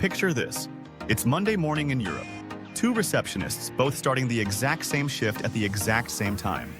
Picture this. It's Monday morning in Europe. Two receptionists, both starting the exact same shift at the exact same time.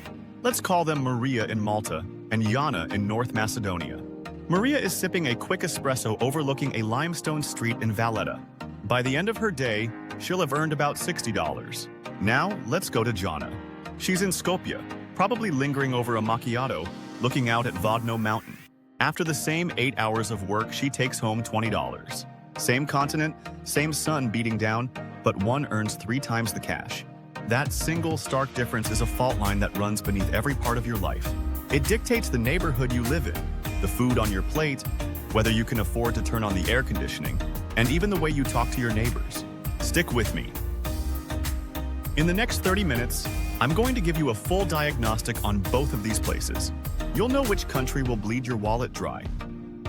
Let's call them Maria in Malta and Yana in North Macedonia. Maria is sipping a quick espresso overlooking a limestone street in Valletta. By the end of her day, she'll have earned about $60. Now, let's go to Jana. She's in Skopje, probably lingering over a macchiato, looking out at Vodno Mountain. After the same 8 hours of work, she takes home $20. Same continent, same sun beating down, but one earns 3 times the cash. That single stark difference is a fault line that runs beneath every part of your life. It dictates the neighborhood you live in, the food on your plate, whether you can afford to turn on the air conditioning, and even the way you talk to your neighbors. Stick with me. In the next 30 minutes, I'm going to give you a full diagnostic on both of these places. You'll know which country will bleed your wallet dry,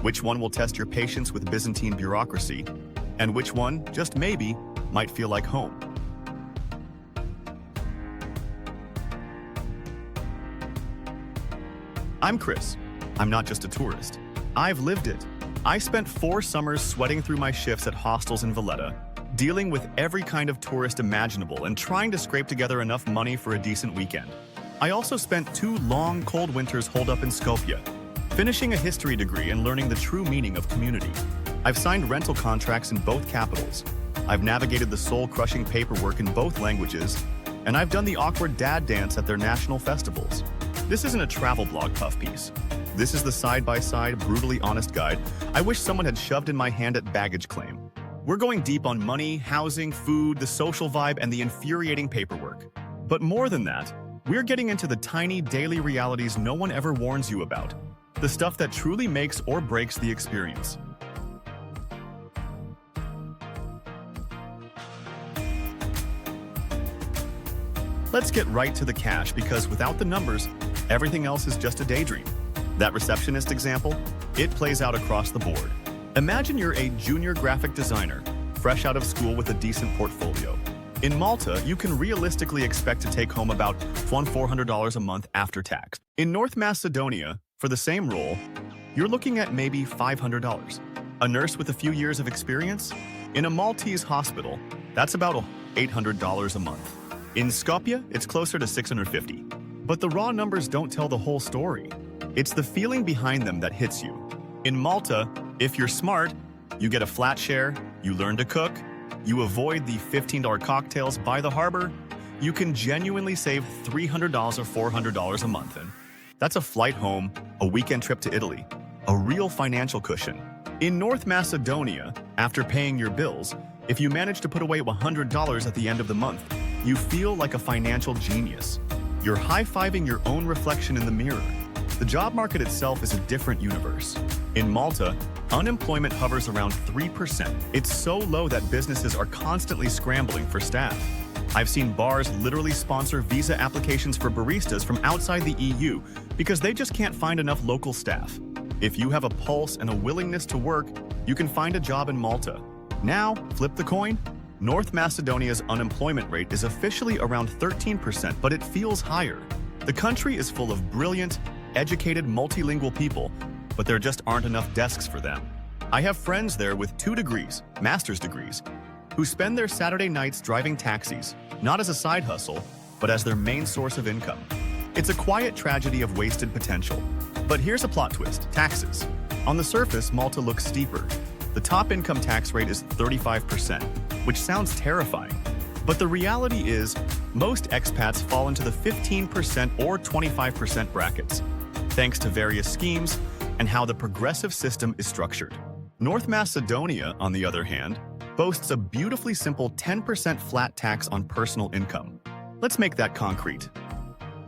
which one will test your patience with Byzantine bureaucracy, and which one, just maybe, might feel like home. I'm Chris. I'm not just a tourist. I've lived it. I spent 4 summers sweating through my shifts at hostels in Valletta, dealing with every kind of tourist imaginable and trying to scrape together enough money for a decent weekend. I also spent 2 long, cold winters holed up in Skopje, finishing a history degree and learning the true meaning of community. I've signed rental contracts in both capitals. I've navigated the soul-crushing paperwork in both languages, and I've done the awkward dad dance at their national festivals. This isn't a travel blog puff piece. This is the side-by-side, brutally honest guide I wish someone had shoved in my hand at baggage claim. We're going deep on money, housing, food, the social vibe, and the infuriating paperwork. But more than that, we're getting into the tiny daily realities no one ever warns you about. The stuff that truly makes or breaks the experience. Let's get right to the cash because without the numbers, everything else is just a daydream. That receptionist example, it plays out across the board. Imagine you're a junior graphic designer, fresh out of school with a decent portfolio. In Malta, you can realistically expect to take home about $400 a month after tax. In North Macedonia, for the same role, you're looking at maybe $500. A nurse with a few years of experience? In a Maltese hospital, that's about $800 a month. In Skopje, it's closer to $650. But the raw numbers don't tell the whole story. It's the feeling behind them that hits you. In Malta, if you're smart, you get a flat share, you learn to cook, you avoid the $15 cocktails by the harbor, you can genuinely save $300 or $400 a month. And that's a flight home, a weekend trip to Italy, a real financial cushion. In North Macedonia, after paying your bills, if you manage to put away $100 at the end of the month, you feel like a financial genius. You're high-fiving your own reflection in the mirror. The job market itself is a different universe. In Malta, unemployment hovers around 3%. It's so low that businesses are constantly scrambling for staff. I've seen bars literally sponsor visa applications for baristas from outside the EU because they just can't find enough local staff. If you have a pulse and a willingness to work, you can find a job in Malta. Now, flip the coin. North Macedonia's unemployment rate is officially around 13%, but it feels higher. The country is full of brilliant, educated, multilingual people, but there just aren't enough desks for them. I have friends there with 2 degrees, master's degrees, who spend their Saturday nights driving taxis, not as a side hustle, but as their main source of income. It's a quiet tragedy of wasted potential. But here's a plot twist: taxes. On the surface, Malta looks steeper. The top income tax rate is 35%, which sounds terrifying. But the reality is, most expats fall into the 15% or 25% brackets, thanks to various schemes and how the progressive system is structured. North Macedonia, on the other hand, boasts a beautifully simple 10% flat tax on personal income. Let's make that concrete.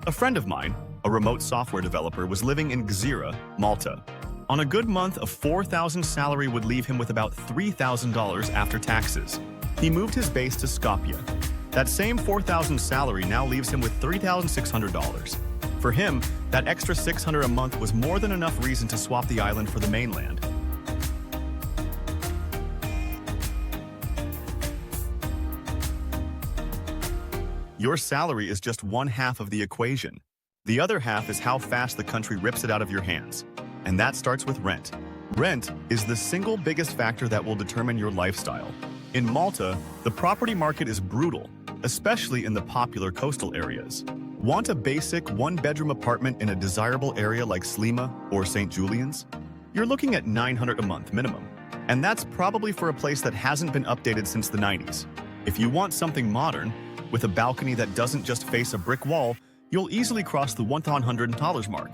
A friend of mine, a remote software developer, was living in Gzira, Malta. On a good month, a $4,000 salary would leave him with about $3,000 after taxes. He moved his base to Skopje. That same $4,000 salary now leaves him with $3,600. For him, that extra $600 a month was more than enough reason to swap the island for the mainland. Your salary is just one half of the equation. The other half is how fast the country rips it out of your hands. And that starts with rent. Rent is the single biggest factor that will determine your lifestyle. In Malta, the property market is brutal, especially in the popular coastal areas. Want a basic one-bedroom apartment in a desirable area like Slima or St. Julian's? You're looking at $900 a month minimum, and that's probably for a place that hasn't been updated since the 90s. If you want something modern, with a balcony that doesn't just face a brick wall, you'll easily cross the $100 mark.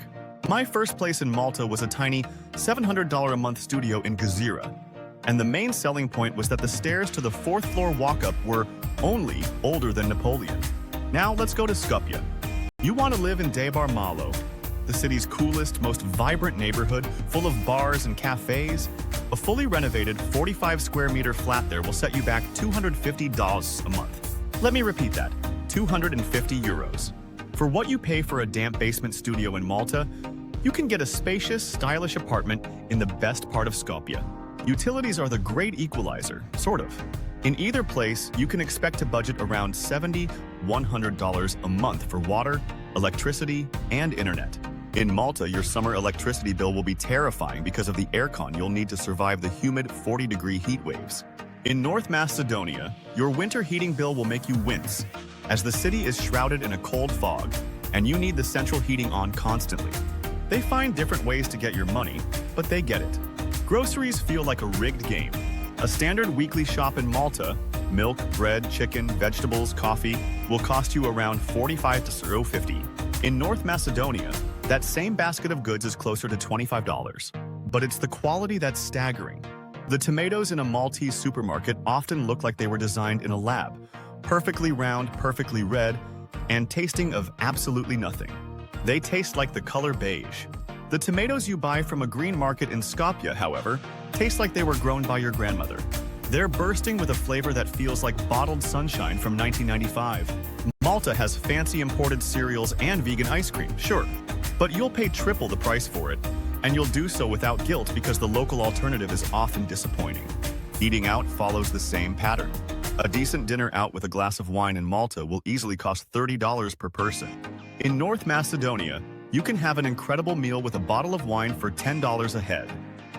My first place in Malta was a tiny $700 a month studio in Gezira, and the main selling point was that the stairs to the fourth floor walk-up were only older than Napoleon. Now let's go to Skopje. You want to live in Debar Malo, the city's coolest, most vibrant neighborhood, full of bars and cafes. A fully renovated 45 square meter flat there will set you back $250 a month. Let me repeat that, 250 euros. For what you pay for a damp basement studio in Malta, you can get a spacious, stylish apartment in the best part of Skopje. Utilities are the great equalizer, sort of. In either place, you can expect to budget around $70–100 a month for water, electricity, and internet. In Malta, your summer electricity bill will be terrifying because of the aircon you'll need to survive the humid 40-degree heat waves. In North Macedonia, your winter heating bill will make you wince, as the city is shrouded in a cold fog, and you need the central heating on constantly. They find different ways to get your money, but they get it. Groceries feel like a rigged game. A standard weekly shop in Malta, milk, bread, chicken, vegetables, coffee, will cost you around $45 to €50. In North Macedonia, that same basket of goods is closer to $25. But it's the quality that's staggering. The tomatoes in a Maltese supermarket often look like they were designed in a lab, perfectly round, perfectly red, and tasting of absolutely nothing. They taste like the color beige. The tomatoes you buy from a green market in Skopje, however, taste like they were grown by your grandmother. They're bursting with a flavor that feels like bottled sunshine from 1995. Malta has fancy imported cereals and vegan ice cream, sure, but you'll pay triple the price for it, and you'll do so without guilt because the local alternative is often disappointing. Eating out follows the same pattern. A decent dinner out with a glass of wine in Malta will easily cost $30 per person. In North Macedonia, you can have an incredible meal with a bottle of wine for $10 a head.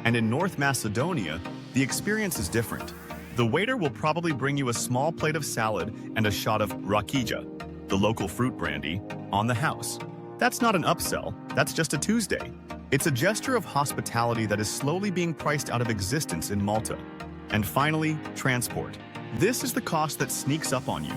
And in North Macedonia, the experience is different. The waiter will probably bring you a small plate of salad and a shot of rakija, the local fruit brandy, on the house. That's not an upsell, that's just a Tuesday. It's a gesture of hospitality that is slowly being priced out of existence in Malta. And finally, transport. This is the cost that sneaks up on you.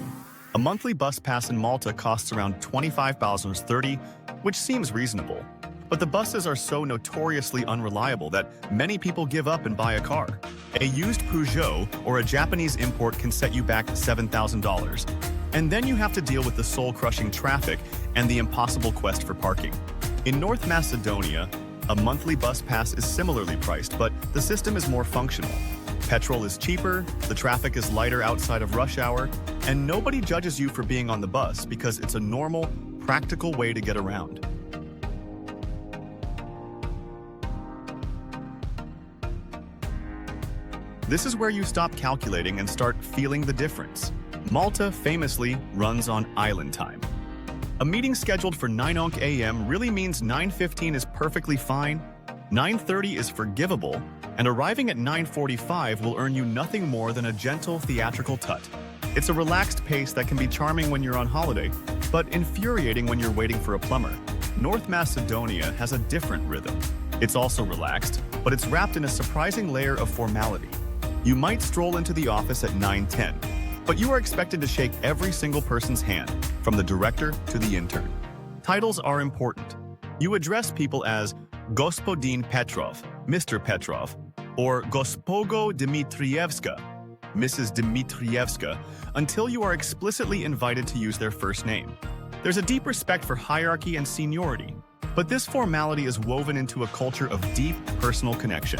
A monthly bus pass in Malta costs around £25.30, which seems reasonable. But the buses are so notoriously unreliable that many people give up and buy a car. A used Peugeot or a Japanese import can set you back $7,000. And then you have to deal with the soul-crushing traffic and the impossible quest for parking. In North Macedonia, a monthly bus pass is similarly priced, but the system is more functional. Petrol is cheaper, the traffic is lighter outside of rush hour, and nobody judges you for being on the bus because it's a normal, practical way to get around. This is where you stop calculating and start feeling the difference. Malta famously runs on island time. A meeting scheduled for 9 a.m. really means 9:15 is perfectly fine, 9:30 is forgivable, and arriving at 9:45 will earn you nothing more than a gentle theatrical tut. It's a relaxed pace that can be charming when you're on holiday, but infuriating when you're waiting for a plumber. North Macedonia has a different rhythm. It's also relaxed, but it's wrapped in a surprising layer of formality. You might stroll into the office at 9:10, but you are expected to shake every single person's hand, from the director to the intern. Titles are important. You address people as Gospodin Petrov, Mr. Petrov, or Gospodo Dmitrievska, Mrs. Dmitrievska, until you are explicitly invited to use their first name. There's a deep respect for hierarchy and seniority, but this formality is woven into a culture of deep personal connection.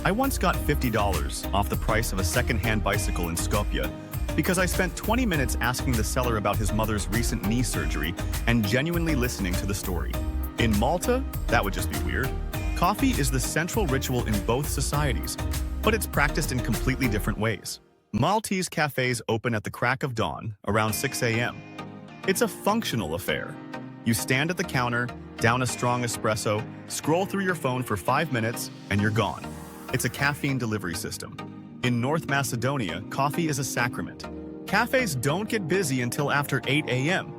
I once got $50 off the price of a second-hand bicycle in Skopje because I spent 20 minutes asking the seller about his mother's recent knee surgery and genuinely listening to the story. In Malta, that would just be weird. Coffee is the central ritual in both societies, but it's practiced in completely different ways. Maltese cafes open at the crack of dawn, around 6 a.m. It's a functional affair. You stand at the counter, down a strong espresso, scroll through your phone for 5 minutes, and you're gone. It's a caffeine delivery system. In North Macedonia, coffee is a sacrament. Cafes don't get busy until after 8 a.m.,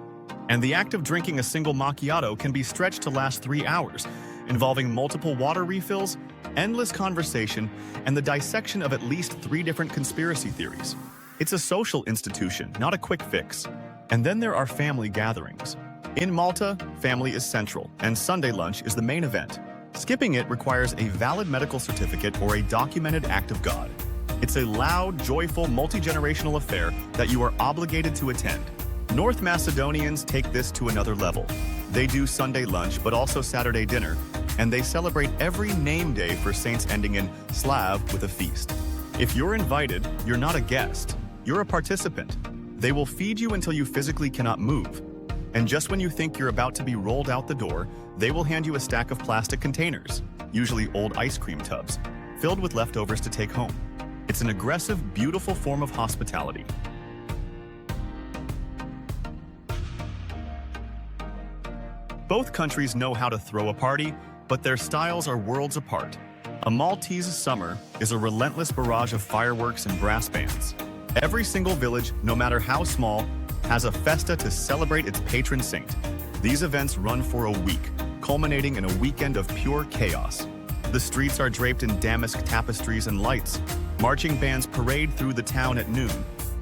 and the act of drinking a single macchiato can be stretched to last 3 hours, involving multiple water refills, endless conversation, and the dissection of at least 3 different conspiracy theories. It's a social institution, not a quick fix. And then there are family gatherings. In Malta, family is central, and Sunday lunch is the main event. Skipping it requires a valid medical certificate or a documented act of God. It's a loud, joyful, multi-generational affair that you are obligated to attend. North Macedonians take this to another level. They do Sunday lunch, but also Saturday dinner, and they celebrate every name day for saints ending in Slav with a feast. If you're invited, you're not a guest. You're a participant. They will feed you until you physically cannot move. And just when you think you're about to be rolled out the door, they will hand you a stack of plastic containers, usually old ice cream tubs, filled with leftovers to take home. It's an aggressive, beautiful form of hospitality. Both countries know how to throw a party, but their styles are worlds apart. A Maltese summer is a relentless barrage of fireworks and brass bands. Every single village, no matter how small, has a festa to celebrate its patron saint. These events run for a week, culminating in a weekend of pure chaos. The streets are draped in damask tapestries and lights. Marching bands parade through the town at noon.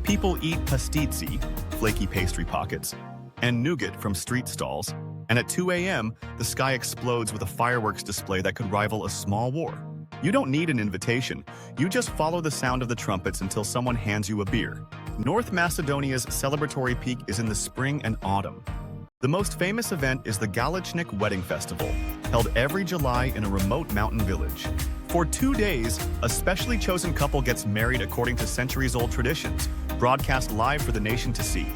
People eat pastizi, flaky pastry pockets, and nougat from street stalls. And at 2 a.m., the sky explodes with a fireworks display that could rival a small war. You don't need an invitation. You just follow the sound of the trumpets until someone hands you a beer. North Macedonia's celebratory peak is in the spring and autumn. The most famous event is the Galachnik Wedding Festival, held every July in a remote mountain village. For 2 days, a specially chosen couple gets married according to centuries-old traditions, broadcast live for the nation to see.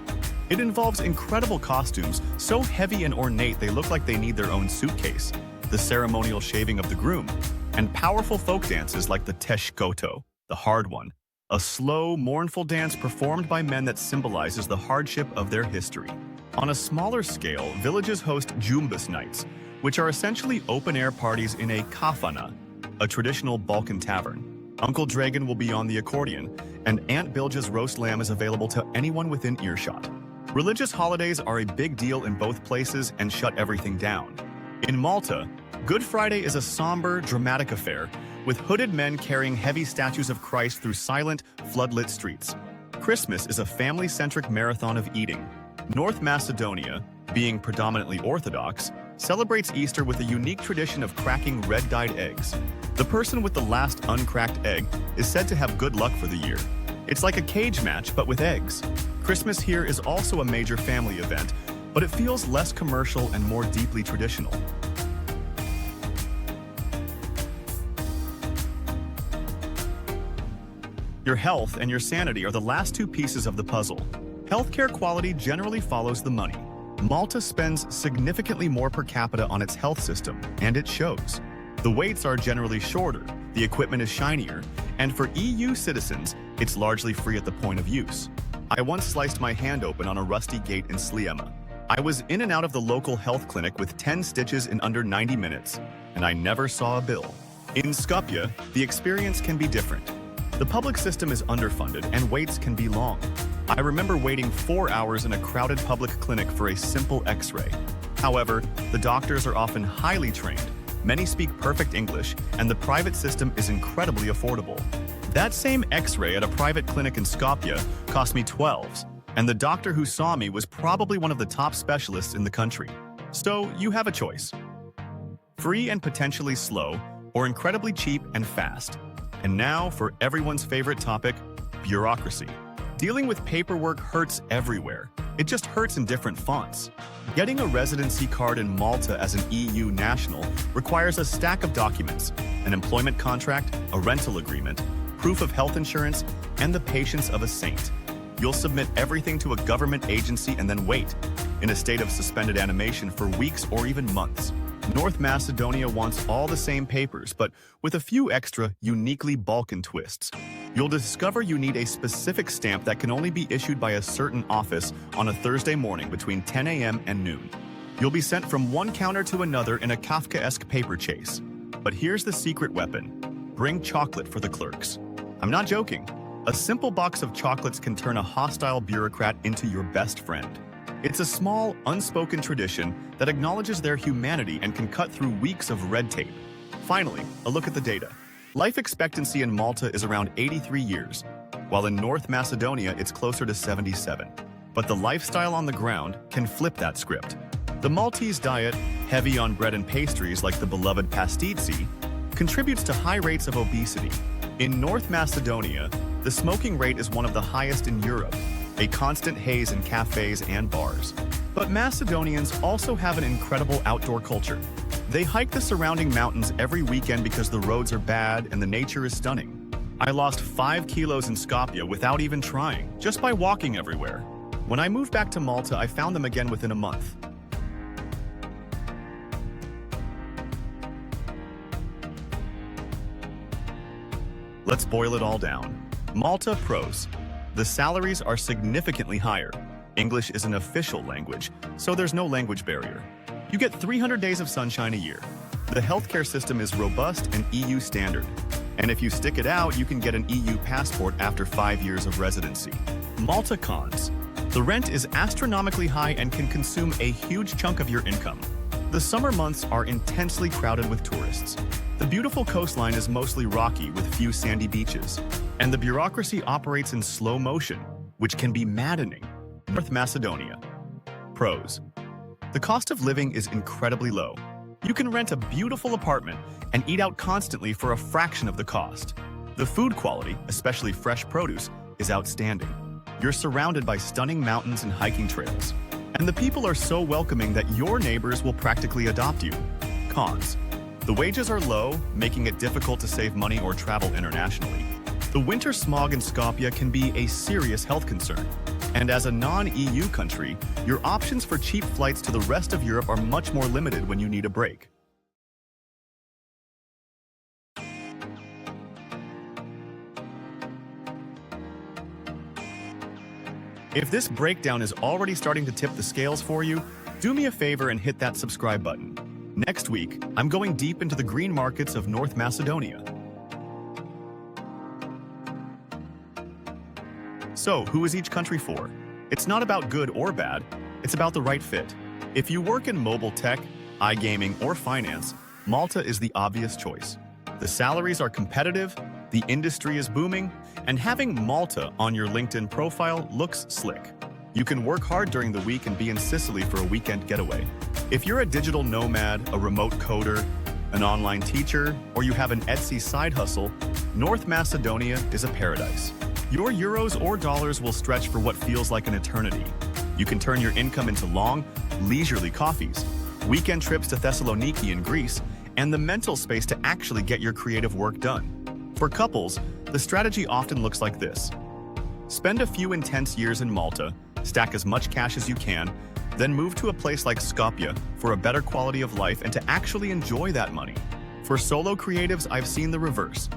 It involves incredible costumes, so heavy and ornate they look like they need their own suitcase, the ceremonial shaving of the groom, and powerful folk dances like the teshkoto, the hard one, a slow, mournful dance performed by men that symbolizes the hardship of their history. On a smaller scale, villages host Jumbas nights, which are essentially open-air parties in a kafana, a traditional Balkan tavern. Uncle Dragan will be on the accordion, and Aunt Bilge's roast lamb is available to anyone within earshot. Religious holidays are a big deal in both places and shut everything down. In Malta, Good Friday is a somber, dramatic affair, with hooded men carrying heavy statues of Christ through silent, floodlit streets. Christmas is a family-centric marathon of eating. North Macedonia, being predominantly Orthodox, celebrates Easter with a unique tradition of cracking red-dyed eggs. The person with the last uncracked egg is said to have good luck for the year. It's like a cage match, but with eggs. Christmas here is also a major family event, but it feels less commercial and more deeply traditional. Your health and your sanity are the last 2 pieces of the puzzle. Healthcare quality generally follows the money. Malta spends significantly more per capita on its health system, and it shows. The waits are generally shorter, the equipment is shinier, and for EU citizens, it's largely free at the point of use. I once sliced my hand open on a rusty gate in Sliema. I was in and out of the local health clinic with 10 stitches in under 90 minutes, and I never saw a bill. In Skopje, the experience can be different. The public system is underfunded and waits can be long. I remember waiting 4 hours in a crowded public clinic for a simple x-ray. However, the doctors are often highly trained, many speak perfect English, and the private system is incredibly affordable. That same x-ray at a private clinic in Skopje cost me 12s, and the doctor who saw me was probably one of the top specialists in the country. So you have a choice. Free and potentially slow, or incredibly cheap and fast. And now for everyone's favorite topic, bureaucracy. Dealing with paperwork hurts everywhere. It just hurts in different fonts. Getting a residency card in Malta as an EU national requires a stack of documents, an employment contract, a rental agreement, proof of health insurance, and the patience of a saint. You'll submit everything to a government agency and then wait, in a state of suspended animation for weeks or even months. North Macedonia wants all the same papers, but with a few extra, uniquely Balkan twists. You'll discover you need a specific stamp that can only be issued by a certain office on a Thursday morning between 10 a.m. and noon. You'll be sent from one counter to another in a Kafkaesque paper chase. But here's the secret weapon. Bring chocolate for the clerks. I'm not joking. A simple box of chocolates can turn a hostile bureaucrat into your best friend. It's a small, unspoken tradition that acknowledges their humanity and can cut through weeks of red tape. Finally, a look at the data. Life expectancy in Malta is around 83 years, while in North Macedonia it's closer to 77. But the lifestyle on the ground can flip that script. The Maltese diet, heavy on bread and pastries like the beloved pastitsi, contributes to high rates of obesity. In North Macedonia, the smoking rate is one of the highest in Europe, a constant haze in cafes and bars. But Macedonians also have an incredible outdoor culture. They hike the surrounding mountains every weekend because the roads are bad and the nature is stunning. I lost 5 kilos in Skopje without even trying, just by walking everywhere. When I moved back to Malta, I found them again within a month. Let's boil it all down. Malta pros. The salaries are significantly higher. English is an official language, so there's no language barrier. You get 300 days of sunshine a year. The healthcare system is robust and EU standard. And if you stick it out, you can get an EU passport after 5 years of residency. Malta cons. The rent is astronomically high and can consume a huge chunk of your income. The summer months are intensely crowded with tourists. The beautiful coastline is mostly rocky with few sandy beaches. And the bureaucracy operates in slow motion, which can be maddening. North Macedonia. Pros. The cost of living is incredibly low. You can rent a beautiful apartment and eat out constantly for a fraction of the cost. The food quality, especially fresh produce, is outstanding. You're surrounded by stunning mountains and hiking trails. And the people are so welcoming that your neighbors will practically adopt you. Cons. The wages are low, making it difficult to save money or travel internationally. The winter smog in Skopje can be a serious health concern. And as a non-EU country, your options for cheap flights to the rest of Europe are much more limited when you need a break. If this breakdown is already starting to tip the scales for you, do me a favor and hit that subscribe button. Next week, I'm going deep into the green markets of North Macedonia. So, who is each country for? It's not about good or bad, it's about the right fit. If you work in mobile tech, iGaming, or finance, Malta is the obvious choice. The salaries are competitive, the industry is booming, and having Malta on your LinkedIn profile looks slick. You can work hard during the week and be in Sicily for a weekend getaway. If you're a digital nomad, a remote coder, an online teacher, or you have an Etsy side hustle, North Macedonia is a paradise. Your euros or dollars will stretch for what feels like an eternity. You can turn your income into long, leisurely coffees, weekend trips to Thessaloniki in Greece, and the mental space to actually get your creative work done. For couples, the strategy often looks like this. Spend a few intense years in Malta, stack as much cash as you can, then move to a place like Skopje for a better quality of life and to actually enjoy that money. For solo creatives, I've seen the reverse.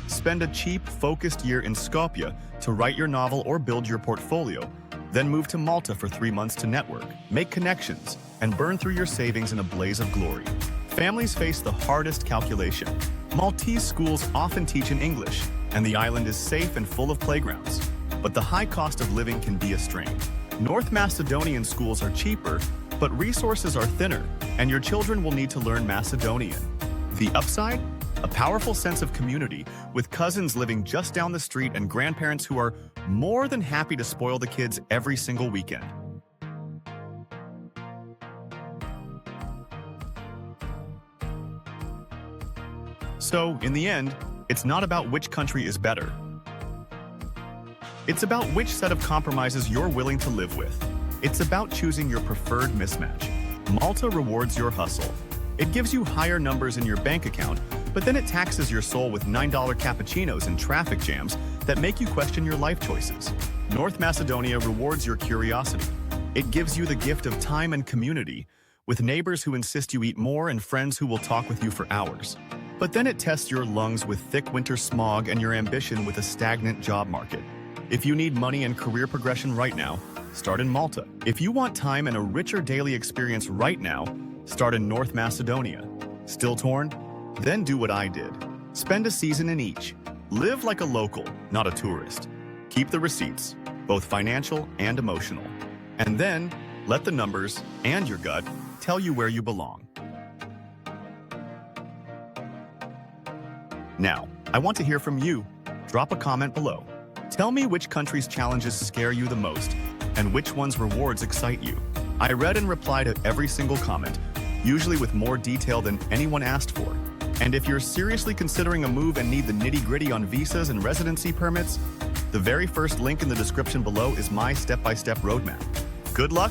Spend a cheap, focused year in Skopje to write your novel or build your portfolio, then move to Malta for 3 months to network, make connections, and burn through your savings in a blaze of glory. Families face the hardest calculation. Maltese schools often teach in English, and the island is safe and full of playgrounds. But the high cost of living can be a strain. North Macedonian schools are cheaper, but resources are thinner, and your children will need to learn Macedonian. The upside? A powerful sense of community, with cousins living just down the street and grandparents who are more than happy to spoil the kids every single weekend. So, in the end, it's not about which country is better. It's about which set of compromises you're willing to live with. It's about choosing your preferred mismatch. Malta rewards your hustle. It gives you higher numbers in your bank account, but then it taxes your soul with $9 cappuccinos and traffic jams that make you question your life choices. North Macedonia rewards your curiosity. It gives you the gift of time and community, with neighbors who insist you eat more and friends who will talk with you for hours. But then it tests your lungs with thick winter smog and your ambition with a stagnant job market. If you need money and career progression right now, Start in Malta. If you want time and a richer daily experience right now, start in North Macedonia. Still torn? Then do what I did. Spend a season in each. Live like a local, not a tourist. Keep the receipts, both financial and emotional. And then, let the numbers and your gut tell you where you belong. Now, I want to hear from you. Drop a comment below. Tell me which country's challenges scare you the most and which one's rewards excite you. I read and reply to every single comment, usually with more detail than anyone asked for. And if you're seriously considering a move and need the nitty-gritty on visas and residency permits, the very first link in the description below is my step-by-step roadmap. Good luck!